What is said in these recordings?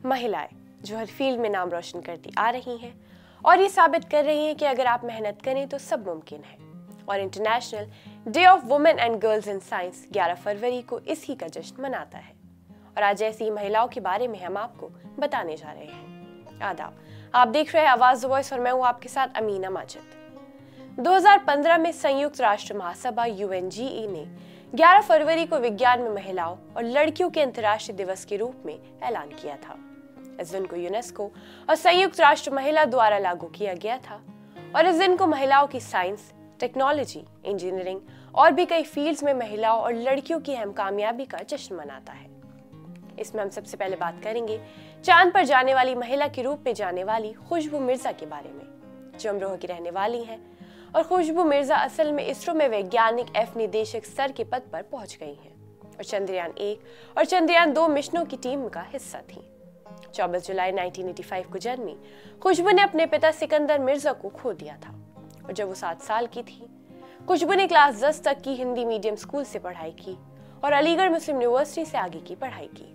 महिलाएं जो हर फील्ड में नाम रोशन करती आ रही हैं और ये साबित कर रही हैं कि अगर आप मेहनत करें तो सब मुमकिन है। और international day of women and girls in science 11 फरवरी को इसी का जश्न मनाता है। और आज ऐसी महिलाओं के बारे में हम आपको बताने जा रहे हैं। आदाब, आप देख रहे हैं आवाज वॉइस और मैं हूँ आपके साथ अमीना माजिद। 2015 में संयुक्त राष्ट्र महासभा UNGE ने 11 फरवरी को विज्ञान में महिलाओं और लड़कियों के अंतर्राष्ट्रीय दिवस के रूप में ऐलान किया था। इस दिन को यूनेस्को और संयुक्त राष्ट्र महिला द्वारा लागू किया गया था और इस दिन को महिलाओं की साइंस, टेक्नोलॉजी, इंजीनियरिंग और भी कई फील्ड्स में महिलाओं और लड़कियों की अहम कामयाबी का जश्न मनाता है। इसमें हम सबसे पहले बात करेंगे चांद पर जाने वाली महिला के रूप में जाने वाली खुशबू मिर्जा के बारे में, जो अमरोहा की रहने वाली हैं। और खुशबू मिर्जा असल में इसरो में वैज्ञानिक F निदेशक स्तर के पद पर पहुंच गई हैं और चंद्रयान 1 और चंद्रयान 2 मिशनों की टीम का हिस्सा थीं। 24 जुलाई 1985 को जन्मी खुशबू ने अपने पिता सिकंदर मिर्जा को खो दिया था और जब वो 7 साल की थी खुशबू ने क्लास 10 तक की हिंदी मीडियम स्कूल से पढ़ाई की और अलीगढ़ मुस्लिम यूनिवर्सिटी से आगे की पढ़ाई की।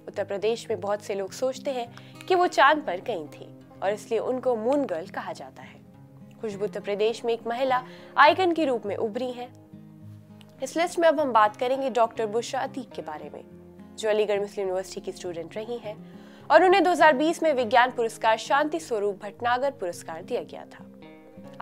उत्तर प्रदेश में बहुत से लोग सोचते हैं कि वो चांद पर गई थी और इसलिए उनको मून गर्ल कहा जाता है। खुशबू उत्तर प्रदेश में एक महिला आइकन के रूप में उभरी हैं। इस लिस्ट में अब हम बात करेंगे डॉक्टर बुशरा अतीक के बारे में, जो अलीगढ़ मुस्लिम यूनिवर्सिटी की स्टूडेंट रही हैं और उन्हें 2020 में विज्ञान पुरस्कार शांति स्वरूप भटनागर पुरस्कार दिया गया था।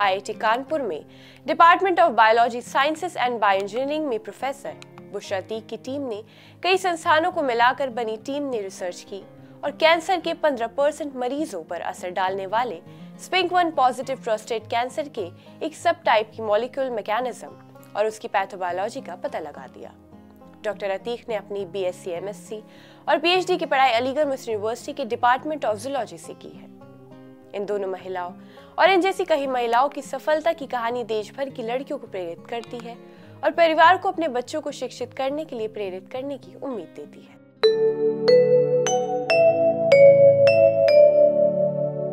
IIT कानपुर में department of biology sciences and bio engineering में प्रोफेसर बुशरा अतीक की टीम ने कई संस्थानों को मिलाकर बनी टीम ने रिसर्च की और कैंसर के 15% मरीजों पर असर डालने वाले SPINK1 पॉजिटिव प्रोस्टेट कैंसर के एक सब टाइप की मॉलिक्यूलर मैकेनिज्म और उसकी पैथोबायोलॉजी का पता लगा दिया। डॉक्टर अतीक ने अपनी BSc, MSc और PhD की पढ़ाई अलीगढ़ मुस्लिम यूनिवर्सिटी के डिपार्टमेंट ऑफ जूलॉजी से की है। इन दोनों महिलाओं और इन जैसी कई महिलाओं की सफलता की कहानी देश भर की लड़कियों को प्रेरित करती है और परिवार को अपने बच्चों को शिक्षित करने के लिए प्रेरित करने की उम्मीद देती है।